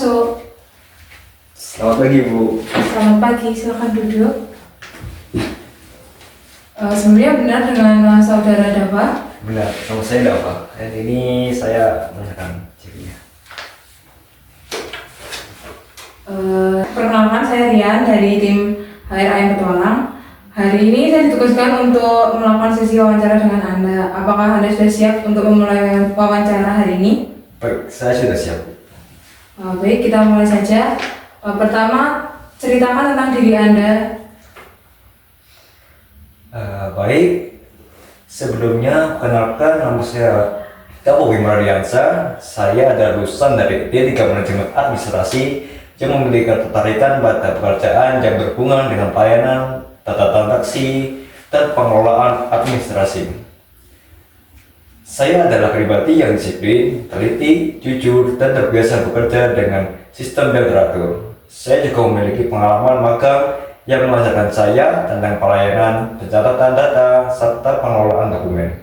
masuk. Selamat pagi, Bu. Selamat pagi, silakan duduk. Sebenarnya benar dengan saudara Dava? Benar, sama saya Dava. Dan ini saya menekan cirinya. Perkenalkan, saya Rian dari tim HRIM Petualang. Hari ini saya ditugaskan untuk melakukan sesi wawancara dengan Anda. Apakah Anda sudah siap untuk memulai wawancara hari ini? Baik, saya sudah siap. Baik, kita mulai saja. Pertama, ceritakan tentang diri Anda. Baik, sebelumnya perkenalkan nama saya Dava Wimardiansa. Saya adalah lulusan dari D3 Manajemen Administrasi yang memiliki ketertarikan pada pekerjaan yang berhubungan dengan pelayanan, tata transaksi, dan pengelolaan administrasi. Saya adalah pribadi yang disiplin, teliti, jujur, dan terbiasa bekerja dengan sistem yang teratur. Saya juga memiliki pengalaman magang yang mengajarkan saya tentang pelayanan, pencatatan data, serta pengelolaan dokumen.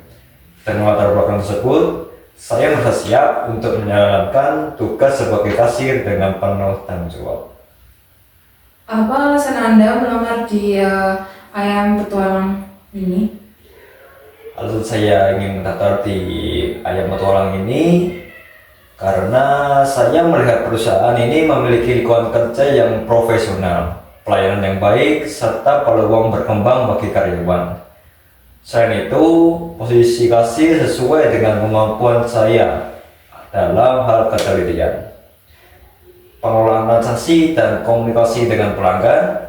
Dengan latar belakang tersebut, saya merasa siap untuk menjalankan tugas sebagai kasir dengan penuh tanggung jawab. Apa alasan Anda melamar di IM Petualang ini? Alasan saya ingin mendaftar di IM Petualang ini karena saya melihat perusahaan ini memiliki lingkungan kerja yang profesional, pelayanan yang baik, serta peluang berkembang bagi karyawan. Selain itu, posisi kasir sesuai dengan kemampuan saya dalam hal ketelitian, pengelolaan transaksi, dan komunikasi dengan pelanggan.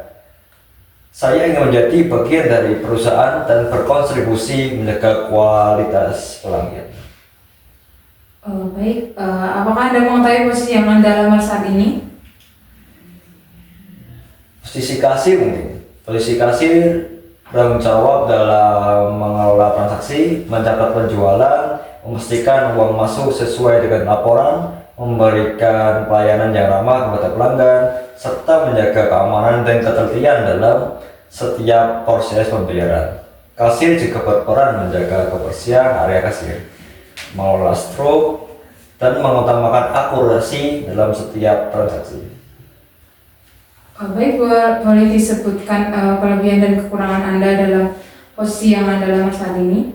Saya ingin menjadi bagian dari perusahaan dan berkontribusi menjaga kualitas pelanggan. Baik, apakah Anda mengetahui posisi yang Anda lamar saat ini? Posisi kasir mungkin. Posisi kasir bertanggung jawab dalam mengelola transaksi, mencatat penjualan, memastikan uang masuk sesuai dengan laporan, memberikan pelayanan yang ramah kepada pelanggan, serta menjaga keamanan dan ketelitian dalam setiap proses pembayaran. Kasir juga berperan menjaga kebersihan area kasir, mengelola struk, dan mengutamakan akurasi dalam setiap transaksi. Baik, boleh disebutkan kelebihan dan kekurangan Anda dalam posisi yang Anda lamar saat ini?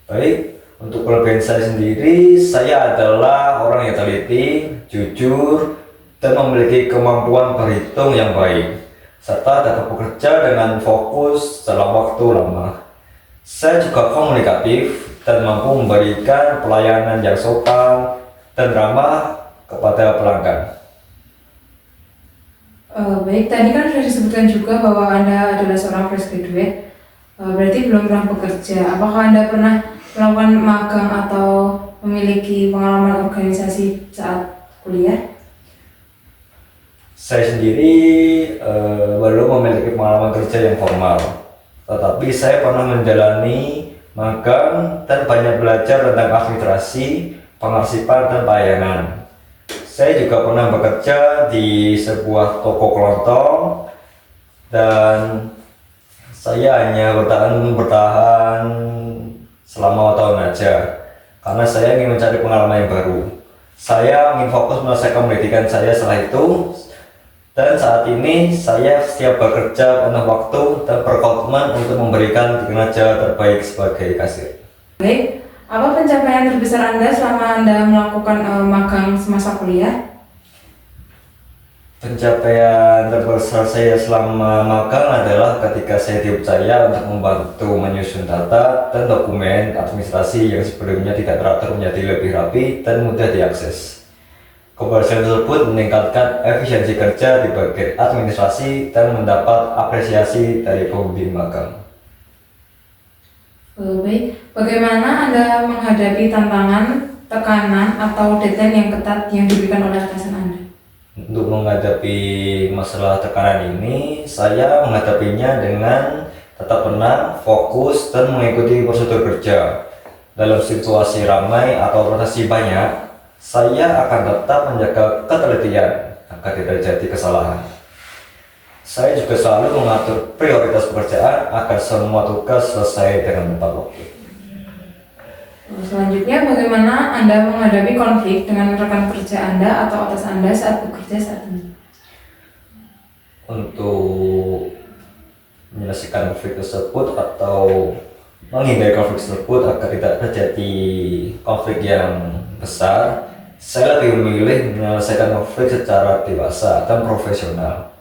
Baik, untuk kelebihan saya sendiri, saya adalah orang yang teliti, jujur, dan memiliki kemampuan berhitung yang baik, serta dapat bekerja dengan fokus dalam waktu lama. Saya juga komunikatif dan mampu memberikan pelayanan yang sopan dan ramah kepada pelanggan. Baik, tadi kan sudah disebutkan juga bahwa Anda adalah seorang fresh graduate, berarti belum pernah bekerja. Apakah Anda pernah melakukan magang atau memiliki pengalaman organisasi saat kuliah? Saya sendiri belum memiliki pengalaman kerja yang formal, tetapi saya pernah menjalani magang dan banyak belajar tentang administrasi, pengarsipan, dan pelayanan. Saya juga pernah bekerja di sebuah toko kelontong dan saya hanya bertahan selama tahun aja karena saya ingin mencari pengalaman yang baru. Saya ingin fokus menyelesaikan pendidikan saya setelah itu, dan saat ini saya siap bekerja penuh waktu dan berkomitmen untuk memberikan kinerja terbaik sebagai kasir. Baik, apa pencapaian terbesar Anda selama Anda melakukan magang semasa kuliah? Pencapaian terbesar saya selama magang adalah ketika saya dipercaya untuk membantu menyusun data dan dokumen administrasi yang sebelumnya tidak teratur menjadi lebih rapi dan mudah diakses. Keberhasilan tersebut meningkatkan efisiensi kerja di bagian administrasi dan mendapat apresiasi dari pembimbing magang. Baik, bagaimana Anda menghadapi tantangan, tekanan, atau deadline yang ketat yang diberikan oleh atasan Anda? Untuk menghadapi masalah tekanan ini, saya menghadapinya dengan tetap tenang, fokus, dan mengikuti prosedur kerja. Dalam situasi ramai atau rotasi banyak, saya akan tetap menjaga ketelitian agar tidak terjadi kesalahan. Saya juga selalu mengatur prioritas pekerjaan agar semua tugas selesai dengan tepat waktu. Selanjutnya, bagaimana Anda menghadapi konflik dengan rekan kerja Anda atau atas Anda saat bekerja saat ini? Untuk menyelesaikan konflik tersebut atau menghindari konflik tersebut agar tidak terjadi konflik yang besar, saya lebih memilih menyelesaikan konflik secara dewasa dan profesional,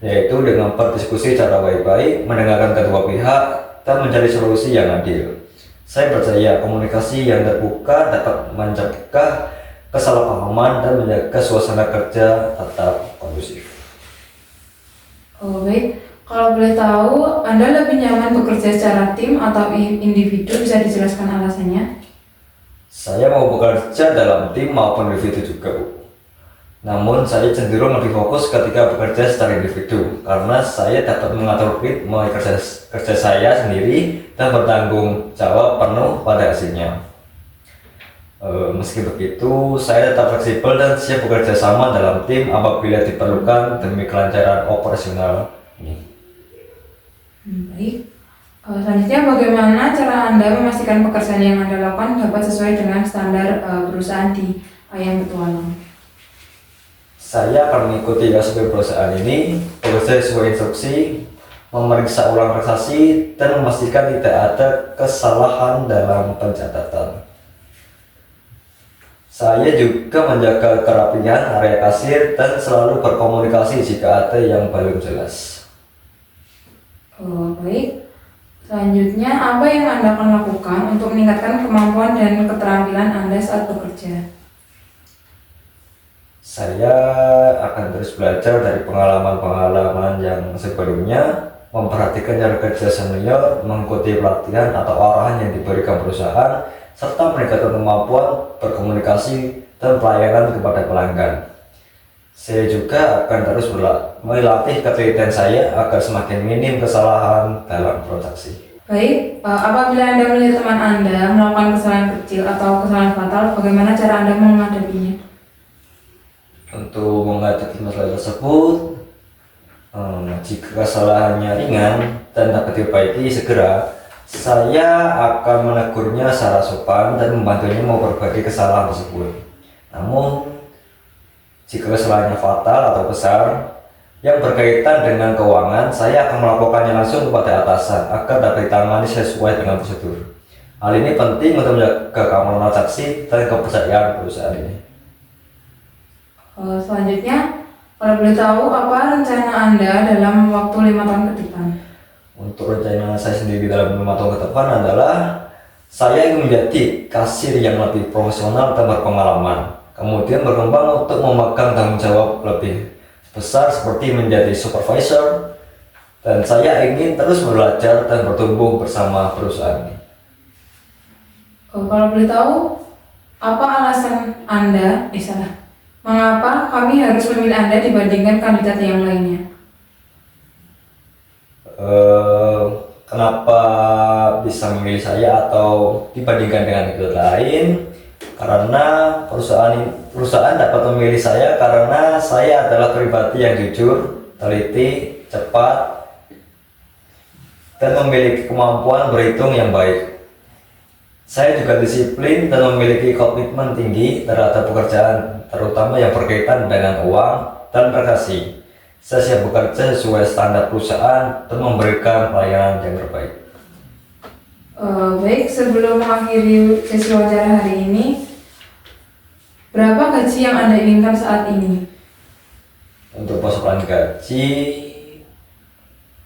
yaitu dengan berdiskusi secara baik-baik, mendengarkan kedua pihak, dan mencari solusi yang adil. Saya percaya komunikasi yang terbuka dapat mencegah kesalahpahaman dan menjaga suasana kerja tetap kondusif. Baik, kalau boleh tahu, Anda lebih nyaman bekerja secara tim atau individu, bisa dijelaskan alasannya? Saya mau bekerja dalam tim maupun individu juga, Bu. Namun saya cenderung lebih fokus ketika bekerja secara individu karena saya dapat mengatur ritme kerja saya sendiri dan bertanggung jawab penuh pada hasilnya. Meski begitu, saya tetap fleksibel dan siap bekerja sama dalam tim apabila diperlukan demi kelancaran operasional ini. Baik. Selanjutnya, bagaimana cara Anda memastikan pekerjaan yang Anda lakukan dapat sesuai dengan standar perusahaan di Ayam Petualang? Saya akan mengikuti SOP perusahaan ini, bekerja sesuai instruksi, memeriksa ulang transaksi, dan memastikan tidak ada kesalahan dalam pencatatan. Saya juga menjaga kerapian area kasir dan selalu berkomunikasi jika ada yang belum jelas. Baik. Selanjutnya, apa yang Anda akan lakukan untuk meningkatkan kemampuan dan keterampilan Anda saat bekerja? Saya akan terus belajar dari pengalaman-pengalaman yang sebelumnya, memperhatikan cara kerja senior, mengikuti pelatihan atau arahan yang diberikan perusahaan, serta meningkatkan kemampuan berkomunikasi dan pelayanan kepada pelanggan. Saya juga akan terus melatih ketelitian saya agar semakin minim kesalahan dalam transaksi. Baik, apabila Anda melihat teman Anda melakukan kesalahan kecil atau kesalahan fatal, bagaimana cara Anda menghadapinya? Untuk menghadapi masalah tersebut, jika kesalahannya ringan dan dapat diperbaiki segera, saya akan menegurnya secara sopan dan membantunya memperbaiki kesalahan tersebut. Namun, jika kesalahannya fatal atau besar yang berkaitan dengan keuangan, saya akan melaporkannya langsung kepada atasan agar dapat ditangani sesuai dengan prosedur. Hal ini penting untuk menjaga keamanan transaksi dan kepercayaan perusahaan ini. Selanjutnya, kalau boleh tahu, apa rencana Anda dalam waktu 5 tahun ke depan? Untuk rencana saya sendiri dalam 5 tahun ke depan adalah saya ingin menjadi kasir yang lebih profesional dan berpengalaman, kemudian berkembang untuk memegang tanggung jawab lebih besar seperti menjadi supervisor, dan saya ingin terus belajar dan bertumbuh bersama perusahaan ini. Kalau boleh tahu, apa alasan Anda, mengapa kami harus memilih Anda dibandingkan kandidat yang lainnya? Kenapa bisa memilih saya atau dibandingkan dengan kandidat lain? Karena perusahaan dapat memilih saya karena saya adalah pribadi yang jujur, teliti, cepat, dan memiliki kemampuan berhitung yang baik. Saya juga disiplin dan memiliki komitmen tinggi terhadap pekerjaan, terutama yang berkaitan dengan uang dan prestasi. Saya siap bekerja sesuai standar perusahaan dan memberikan pelayanan yang terbaik. Baik, sebelum mengakhiri sesi wawancara hari ini, berapa gaji yang Anda inginkan saat ini? Untuk persoalan gaji,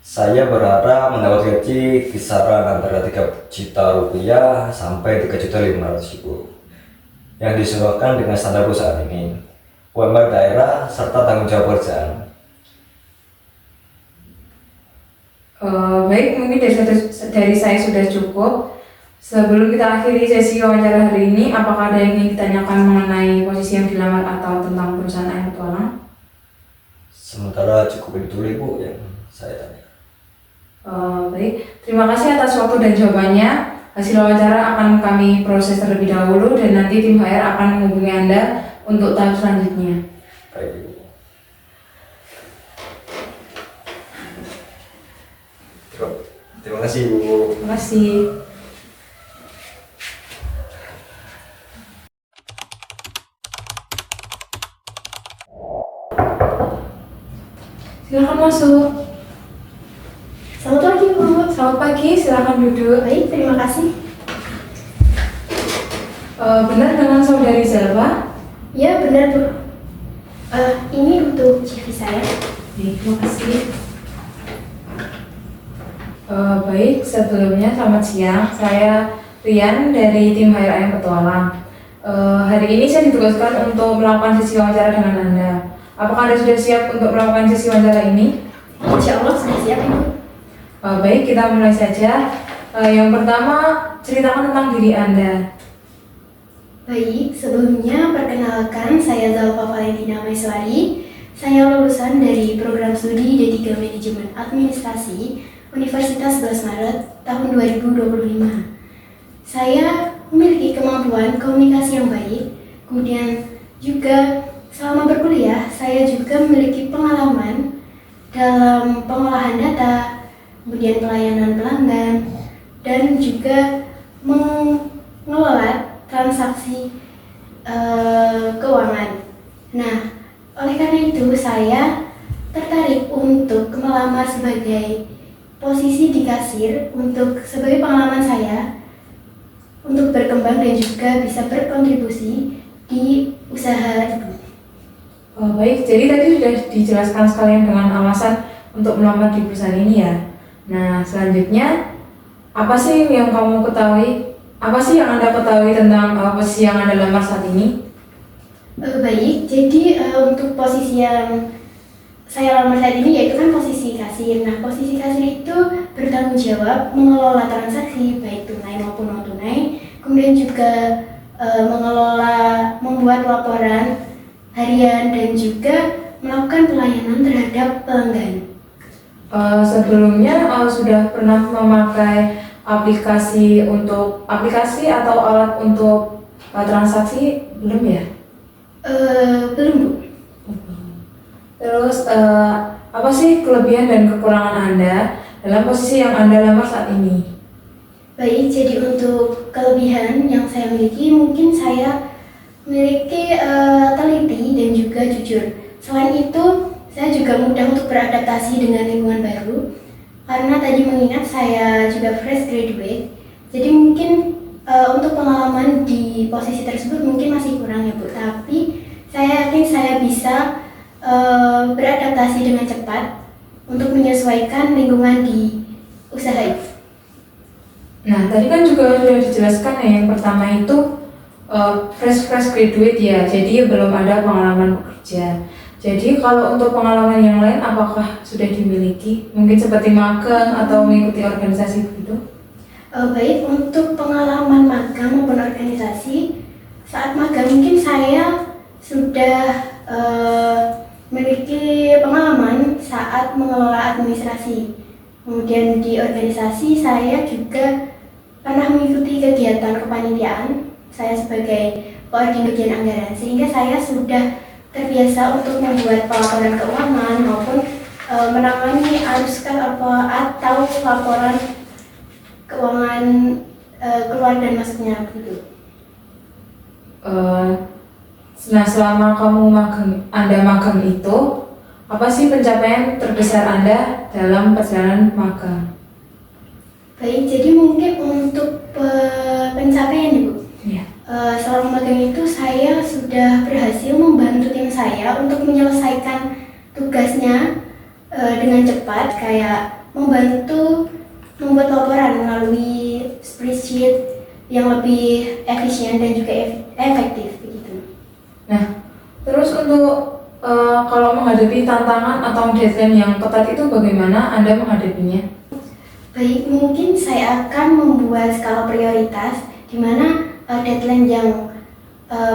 saya berharap mendapat gaji kisaran antara 3 juta rupiah sampai 3.500.000 yang disesuaikan dengan standar perusahaan ini, UMR daerah, serta tanggung jawab pekerjaan. Baik, mungkin dari saya sudah cukup. Sebelum kita akhiri sesi wawancara hari ini, apakah ada yang ingin ditanyakan mengenai posisi yang dilamar atau tentang perusahaan Ayam Petualang? Sementara cukup itu dulu, Ibu, yang saya tanya. Baik, terima kasih atas waktu dan jawabannya. Hasil wawancara akan kami proses terlebih dahulu dan nanti tim HR akan menghubungi Anda untuk tahap selanjutnya. Baik, Ibu. Terima kasih, Bu. Terima kasih. masuk. Selamat pagi, Bu. Selamat pagi, silakan duduk. Baik, terima kasih. Benar dengan saudari Zalfa? Ya, benar, Bu. Ini untuk CV saya. Baik, terima kasih. Baik, sebelumnya selamat siang. Saya Rian dari tim HRM Petualang. Hari ini saya ditugaskan untuk melakukan sesi wawancara dengan Anda. Apakah Anda sudah siap untuk melakukan sesi wawancara ini? Insya Allah sudah siap, Ibu. Baik, kita mulai saja. Yang pertama, ceritakan tentang diri Anda. Baik, sebelumnya perkenalkan saya Zalfa Valentina Maiswari. Saya lulusan dari program studi D3 Manajemen Administrasi Universitas 11 Maret tahun 2025. Saya memiliki kemampuan komunikasi yang baik, kemudian juga selama berkuliah saya juga memiliki pengalaman dalam pengolahan data, kemudian pelayanan pelanggan, dan juga mengelola transaksi keuangan. Nah, oleh karena itu saya tertarik untuk melamar sebagai posisi di kasir untuk sebagai pengalaman saya untuk berkembang dan juga bisa berkontribusi di usaha Ibu. Baik, jadi tadi sudah dijelaskan sekalian dengan alasan untuk melamar di perusahaan ini ya. Nah, selanjutnya apa sih yang kamu ketahui? Apa sih yang Anda ketahui tentang posisi yang Anda lamar saat ini? Baik, jadi untuk posisi yang saya lamar saat ini yaitu kan posisi kasir. Nah, posisi kasir itu bertanggung jawab mengelola transaksi baik tunai maupun non tunai, kemudian juga membuat laporan harian dan juga melakukan pelayanan terhadap pelanggan. Sebelumnya sudah pernah memakai aplikasi atau alat untuk transaksi belum ya? Belum, Bu. Terus apa sih kelebihan dan kekurangan Anda dalam posisi yang Anda lamar saat ini? Baik, jadi untuk kelebihan yang saya miliki, mungkin saya memiliki teliti dan juga jujur. Selain itu, saya juga mudah untuk beradaptasi dengan lingkungan baru. Karena tadi mengingat saya juga fresh graduate, jadi mungkin untuk pengalaman di posisi tersebut mungkin masih kurang ya, Bu. Tapi saya yakin saya bisa beradaptasi dengan cepat untuk menyesuaikan lingkungan di usaha itu. Nah, tadi kan juga sudah dijelaskan ya, yang pertama itu fresh graduate ya, jadi belum ada pengalaman bekerja. Jadi kalau untuk pengalaman yang lain apakah sudah dimiliki? Mungkin seperti magang atau mengikuti organisasi begitu? Baik, untuk pengalaman magang maupun organisasi, saat magang mungkin saya sudah memiliki pengalaman saat mengelola administrasi. Kemudian di organisasi saya juga pernah mengikuti kegiatan kepanitiaan, saya sebagai koordinator anggaran, sehingga saya sudah terbiasa untuk membuat pelaporan keuangan maupun menangani arus atau laporan keuangan keluar dan masuknya gitu. Nah, selama Anda magang itu, apa sih pencapaian terbesar Anda dalam perjalanan magang? Baik, jadi mungkin untuk pencapaian Ibu. Ya. Selama magang itu saya sudah berhasil membantu tim saya untuk menyelesaikan tugasnya dengan cepat, kayak membantu membuat laporan melalui spreadsheet yang lebih efisien dan juga efektif begitu. Nah, terus untuk kalau menghadapi tantangan atau deadline yang ketat itu bagaimana Anda menghadapinya? Baik, mungkin saya akan membuat skala prioritas di mana deadline yang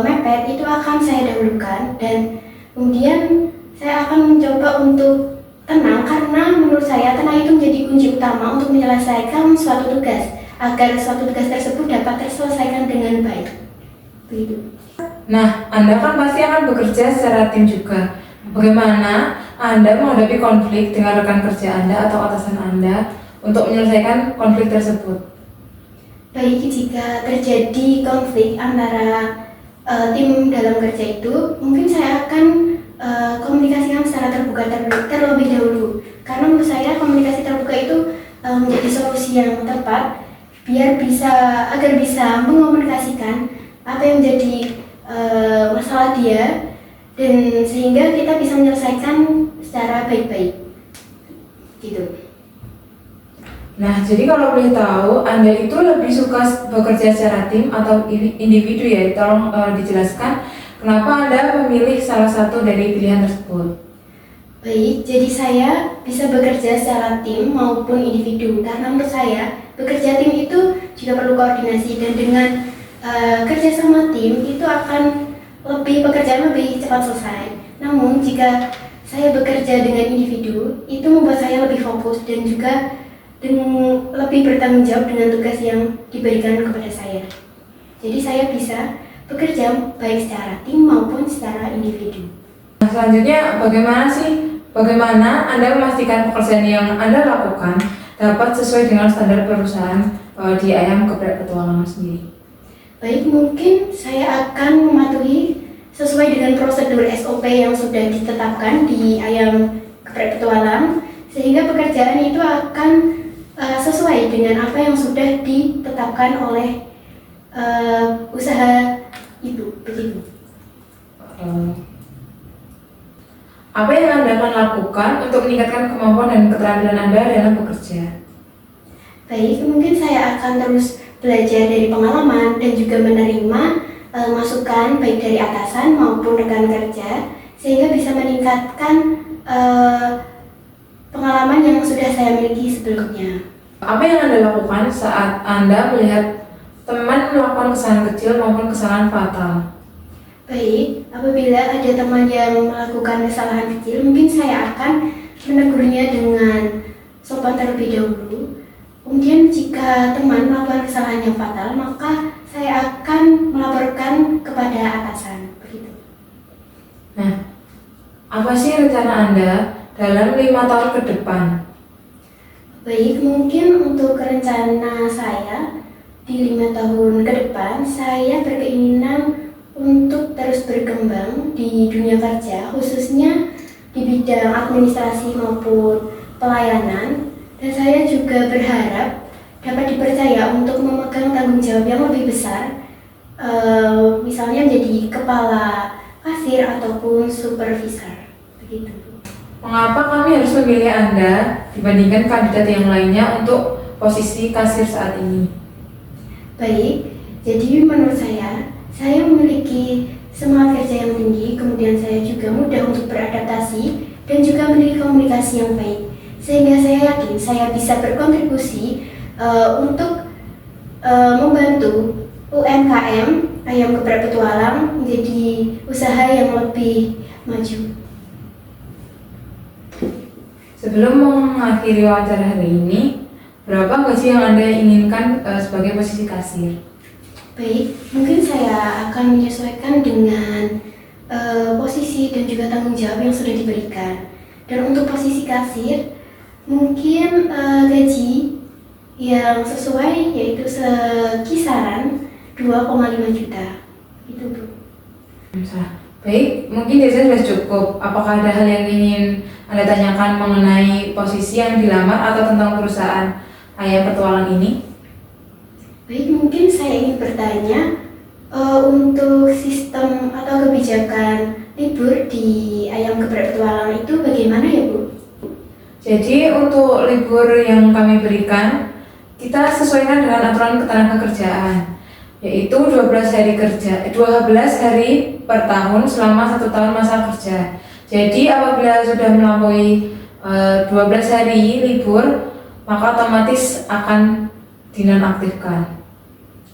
mepet itu akan saya dahulukan, dan kemudian saya akan mencoba untuk tenang, karena menurut saya tenang itu menjadi kunci utama untuk menyelesaikan suatu tugas agar suatu tugas tersebut dapat terselesaikan dengan baik. Begitu. Nah, Anda kan pasti akan bekerja secara tim juga. Bagaimana Anda menghadapi konflik dengan rekan kerja Anda atau atasan Anda untuk menyelesaikan konflik tersebut? Baik, jika terjadi konflik antara tim dalam kerja itu, mungkin saya akan komunikasikan secara terbuka terlebih dahulu. Karena menurut saya komunikasi terbuka itu menjadi solusi yang tepat agar bisa mengkomunikasikan apa yang menjadi masalah dia, dan sehingga kita bisa menyelesaikan secara baik-baik gitu. Nah, jadi kalau boleh tahu, Anda itu lebih suka bekerja secara tim atau individu ya? Tolong dijelaskan kenapa Anda memilih salah satu dari pilihan tersebut. Baik, jadi saya bisa bekerja secara tim maupun individu karena menurut saya bekerja tim itu juga perlu koordinasi, dan dengan kerja sama tim itu akan pekerjaan lebih cepat selesai. Namun jika saya bekerja dengan individu itu membuat saya lebih fokus dan juga lebih bertanggung jawab dengan tugas yang diberikan kepada saya. Jadi saya bisa bekerja baik secara tim maupun secara individu. Nah, selanjutnya bagaimana Anda memastikan pekerjaan yang Anda lakukan dapat sesuai dengan standar perusahaan di Ayam Geprek Petualangan sendiri? Baik, mungkin saya akan mematuhi sesuai dengan prosedur SOP yang sudah ditetapkan di Ayam Geprek Petualang, sehingga pekerjaan itu akan sesuai dengan apa yang sudah ditetapkan oleh usaha itu, begitu. Apa yang Anda akan lakukan untuk meningkatkan kemampuan dan keterampilan Anda dalam bekerja? Baik, mungkin saya akan terus belajar dari pengalaman dan juga menerima masukan baik dari atasan maupun rekan kerja, sehingga bisa meningkatkan pengalaman yang sudah saya miliki sebelumnya. Apa yang Anda lakukan saat Anda melihat teman melakukan kesalahan kecil maupun kesalahan fatal? Baik, apabila ada teman yang melakukan kesalahan kecil, mungkin saya akan menegurnya dengan sopan terlebih dahulu. Kemudian jika teman melakukan kesalahan yang fatal, maka saya akan melaporkan kepada atasan. Begitu. Nah, apa sih rencana Anda dalam 5 tahun ke depan? Baik, mungkin untuk rencana saya di 5 tahun ke depan, saya berkeinginan untuk terus berkembang di dunia kerja, khususnya di bidang administrasi maupun pelayanan, dan saya juga berharap dapat dipercaya untuk memegang tanggung jawab yang lebih besar, misalnya menjadi kepala kasir ataupun supervisor, begitu. Mengapa kami harus memilih Anda dibandingkan kandidat yang lainnya untuk posisi kasir saat ini? Baik, jadi menurut saya memiliki semangat kerja yang tinggi, kemudian saya juga mudah untuk beradaptasi dan juga memiliki komunikasi yang baik, sehingga saya yakin saya bisa berkontribusi untuk membantu UMKM Ayam Geprek Petualang menjadi usaha yang lebih maju. Sebelum mengakhiri wawancara hari ini, berapa gaji yang Anda inginkan sebagai posisi kasir? Baik, mungkin saya akan menyesuaikan dengan posisi dan juga tanggung jawab yang sudah diberikan. Dan untuk posisi kasir, mungkin gaji yang sesuai yaitu sekisaran 2,5 juta. Itu, Bu. Baik, mungkin dirasa sudah cukup. Apakah ada hal yang ingin Anda tanyakan mengenai posisi yang dilamar atau tentang perusahaan Ayam Petualang ini? Baik, mungkin saya ingin bertanya untuk sistem atau kebijakan libur di Ayam Geprek Petualang itu bagaimana ya, Bu? Jadi untuk libur yang kami berikan, kita sesuaikan dengan aturan ketenagakerjaan, yaitu 12 hari per tahun selama 1 tahun masa kerja. Jadi apabila sudah melampaui 12 hari libur, maka otomatis akan dinonaktifkan.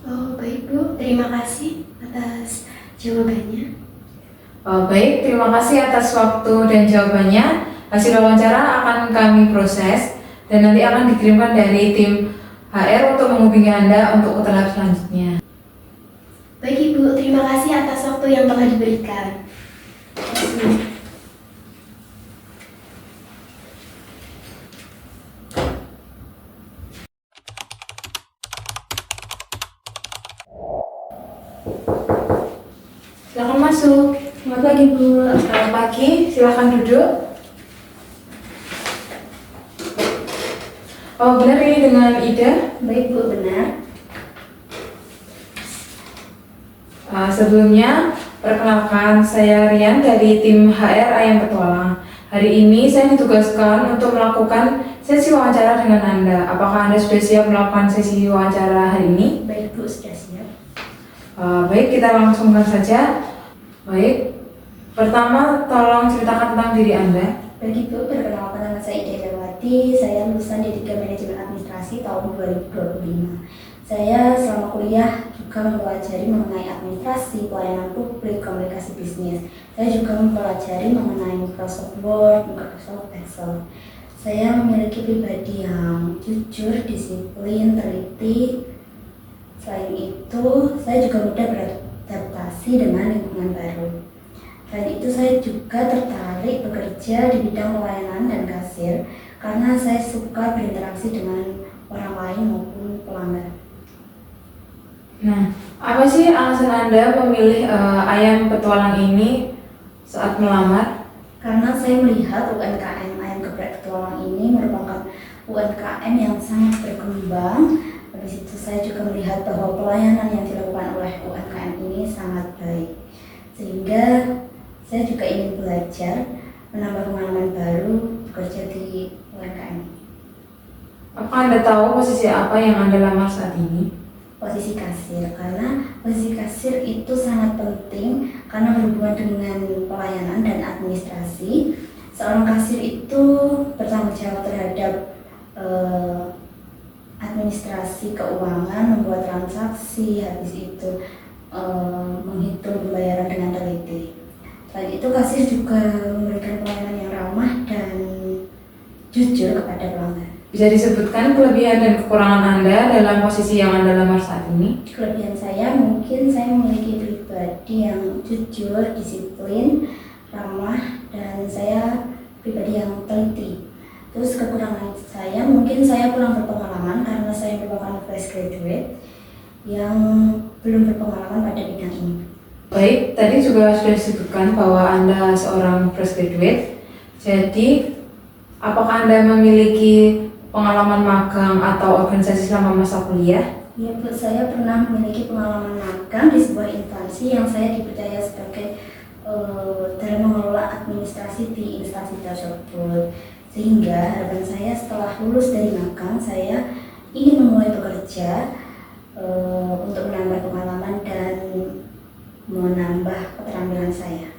Oh, baik, Bu. Terima kasih atas jawabannya. Baik, terima kasih atas waktu dan jawabannya. Hasil wawancara akan kami proses dan nanti akan dikirimkan dari tim HR untuk menghubungi Anda untuk tahap selanjutnya. Baik, Ibu. Terima kasih atas waktu yang telah diberikan. Terima kasih. Silakan masuk. Selamat pagi, Bu. Selamat pagi, silakan duduk. Oh benar, ini dengan Ida. Baik Bu, benar. Sebelumnya, perkenalkan saya Rian dari tim HR Ayam Petualang. Hari ini saya ditugaskan untuk melakukan sesi wawancara dengan Anda. Apakah Anda sudah siap melakukan sesi wawancara hari ini? Baik Bu, sudah siap. Baik, kita langsungkan saja. Baik, pertama tolong ceritakan tentang diri Anda. Baik Bu, perkenalkan nama saya Ida Jawati. Saya lulusan D3 Manajemen Administrasi tahun 2025. Saya selama kuliah juga mempelajari mengenai administrasi, pelayanan publik, komunikasi bisnis. Saya juga mempelajari mengenai Microsoft Word, Microsoft Excel. Saya memiliki pribadi yang jujur, disiplin, teliti. Selain itu, saya juga mudah beradaptasi dengan lingkungan baru. Selain itu, saya juga tertarik bekerja di bidang pelayanan dan kasir karena saya suka berinteraksi dengan orang lain maupun pelanggan. Nah, apa sih alasan Anda memilih Ayam Petualang ini saat melamar? Karena saya melihat UMKM Ayam Geprek Petualang ini merupakan UMKM yang sangat berkembang. Habis itu saya juga melihat bahwa pelayanan yang dilakukan oleh UMKM ini sangat baik. Sehingga saya juga ingin belajar, menambah pengalaman baru, bekerja di UMKM. Apakah Anda tahu posisi apa yang Anda lamar saat ini? Posisi kasir, karena posisi kasir itu sangat penting karena berhubungan dengan pelayanan dan administrasi. Seorang kasir itu bertanggung jawab terhadap administrasi keuangan, membuat transaksi, habis itu menghitung pembayaran dengan teliti. Selain itu, kasir juga memberikan pelayanan yang ramah dan jujur kepada pelanggan. Bisa disebutkan kelebihan dan kekurangan Anda dalam posisi yang Anda lamar saat ini? Kelebihan saya mungkin saya memiliki pribadi yang jujur, disiplin, ramah, dan saya pribadi yang teliti. Terus kekurangan saya mungkin saya kurang berpengalaman karena saya merupakan fresh graduate yang belum berpengalaman pada bidang ini. Baik, tadi juga sudah disebutkan bahwa Anda seorang fresh graduate. Jadi, apakah Anda memiliki pengalaman magang atau organisasi selama masa kuliah? Ya Bu, saya pernah memiliki pengalaman magang di sebuah instansi yang saya dipercaya sebagai dalam mengelola administrasi di instansi tersebut. Sehingga harapan saya setelah lulus dari magang, saya ingin memulai bekerja untuk menambah pengalaman dan menambah keterampilan saya.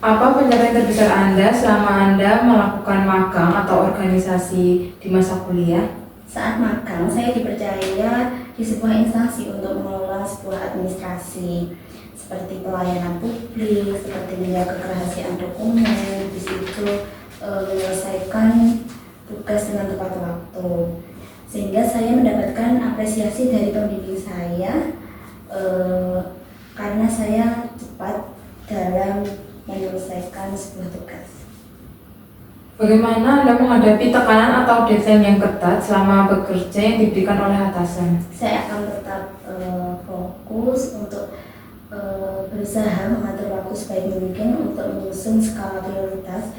Apa pencapaian terbesar Anda selama Anda melakukan magang atau organisasi di masa kuliah? Saat magang, saya dipercaya di sebuah instansi untuk mengelola sebuah administrasi seperti pelayanan publik, seperti menjaga kerahasiaan dokumen, di situ menyelesaikan tugas dengan tepat waktu. Sehingga saya mendapatkan apresiasi dari pembimbing saya karena saya cepat dalam menyelesaikan sebuah tugas. Bagaimana Anda menghadapi tekanan atau deadline yang ketat selama bekerja yang diberikan oleh atasan? Saya akan tetap fokus untuk berusaha mengatur waktu sebaik mungkin untuk menyusun skala prioritas,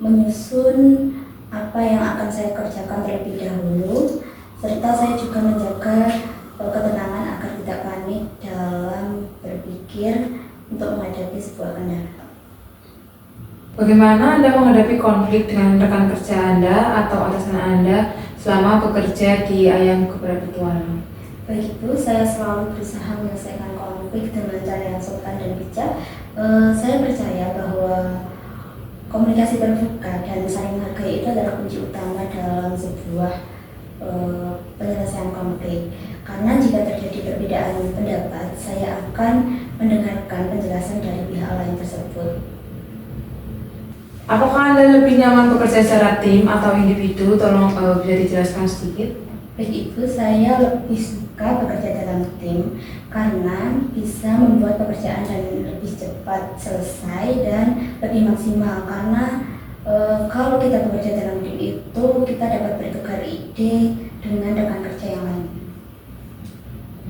menyusun apa yang akan saya kerjakan terlebih dahulu, serta saya juga menjaga ketenangan agar tidak panik dalam berpikir untuk menghadapi sebuah kendala. Bagaimana Anda menghadapi konflik dengan rekan kerja Anda atau atasan Anda selama bekerja di Ayam Geprek Petualang? Baik Bu, saya selalu berusaha menyelesaikan konflik dengan cara yang sopan dan bijak. Saya percaya bahwa komunikasi terbuka dan saling menghargai itu adalah kunci utama dalam sebuah penyelesaian konflik. Karena jika terjadi perbedaan pendapat, saya akan mendengarkan penjelasan dari pihak lain tersebut. Apakah Anda lebih nyaman bekerja secara tim atau individu? Tolong bisa dijelaskan sedikit. Baik Ibu, saya lebih suka bekerja dalam tim karena bisa membuat pekerjaan dan lebih cepat selesai dan lebih maksimal. Karena kalau kita bekerja dalam tim itu kita dapat bertukar ide dengan rekan kerja yang lain.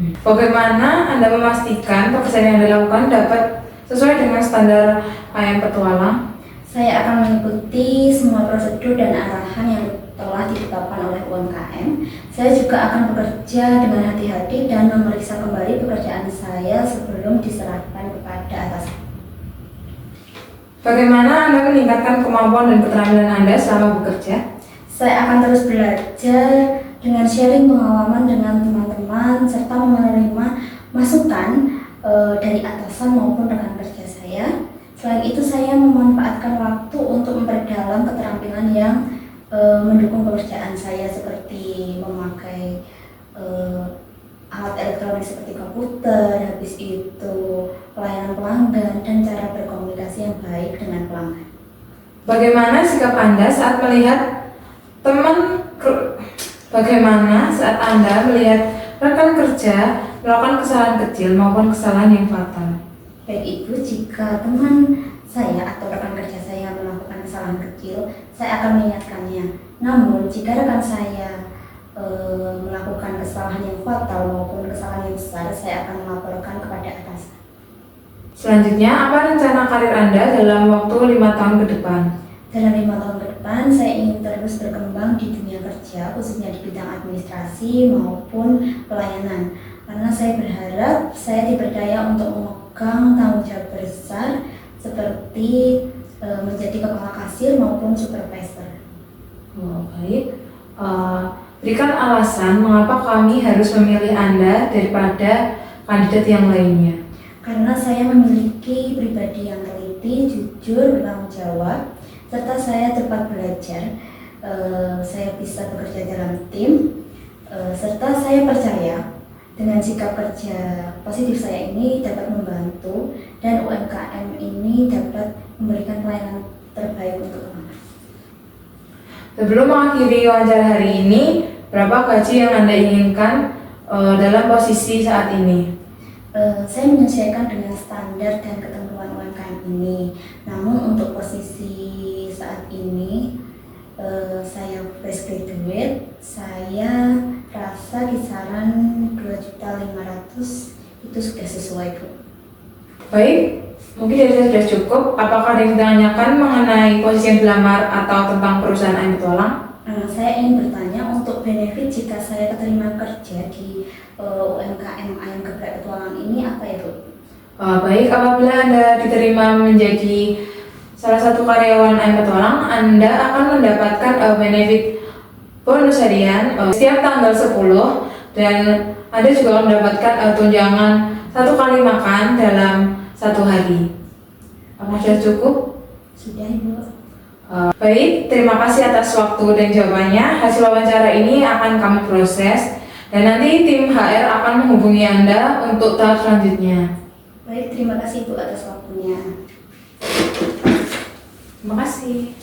Bagaimana Anda memastikan pekerjaan yang Anda lakukan dapat sesuai dengan standar Ayam Petualang? Saya akan mengikuti semua prosedur dan arahan yang telah ditetapkan oleh UMKM. Saya juga akan bekerja dengan hati-hati dan memeriksa kembali pekerjaan saya sebelum diserahkan kepada atasan. Bagaimana Anda meningkatkan kemampuan dan keterampilan Anda selama bekerja? Saya akan terus belajar dengan sharing pengalaman dengan teman-teman serta menerima masukan dari atasan maupun rekan kerja saya. Selain itu, saya memanfaatkan waktu untuk memperdalam keterampilan yang mendukung pekerjaan saya seperti memakai alat elektronik seperti komputer, habis itu pelayanan pelanggan dan cara berkomunikasi yang baik dengan pelanggan. Bagaimana sikap Anda saat melihat rekan kerja melakukan kesalahan kecil maupun kesalahan yang fatal? Baik Ibu, jika teman saya atau rekan kerja saya melakukan kesalahan kecil, saya akan mengingatkannya. Namun, jika rekan saya melakukan kesalahan yang fatal maupun kesalahan yang besar, saya akan melaporkan kepada atasan. Selanjutnya, apa rencana karir Anda dalam waktu 5 tahun ke depan? Dalam 5 tahun ke depan, saya ingin terus berkembang di dunia kerja, khususnya di bidang administrasi maupun pelayanan. Karena saya berharap saya diberdaya untuk memegang tanggung jawab besar seperti menjadi kepala kasir maupun supervisor. Oh, baik. Berikan alasan mengapa kami harus memilih Anda daripada kandidat yang lainnya. Karena saya memiliki pribadi yang teliti, jujur, bertanggung jawab, serta saya cepat belajar. Saya bisa bekerja dalam tim, serta saya percaya dengan sikap kerja positif saya ini dapat membantu dan UMKM ini dapat memberikan pelayanan terbaik untuk teman-teman. Sebelum mengakhiri wawancara hari ini, berapa gaji yang Anda inginkan dalam posisi saat ini? Saya menyesuaikan dengan standar dan ketentuan UMKM ini. Namun untuk posisi saat ini, saya fresh graduate, saya rasa kisaran 2.500.000 itu sudah sesuai, Bu. Baik, mungkin dari saya sudah cukup. Apakah ada yang ditanyakan mengenai posisi yang dilamar atau tentang perusahaan ayam petualang? Saya ingin bertanya untuk benefit jika saya keterima kerja di UMKM Ayam Geprek Petualang ini apa ya, Bu? Baik, apabila Anda diterima menjadi salah satu karyawan ayam petualang, Anda akan mendapatkan benefit bonus harian setiap tanggal 10 dan Anda juga akan mendapatkan tunjangan 1 kali makan dalam 1 hari. Apakah sudah cukup? Sudah, Ibu. Baik, terima kasih atas waktu dan jawabannya. Hasil wawancara ini akan kami proses dan nanti tim HR akan menghubungi Anda untuk tahap selanjutnya. Baik, terima kasih, Bu, atas waktunya. Terima kasih.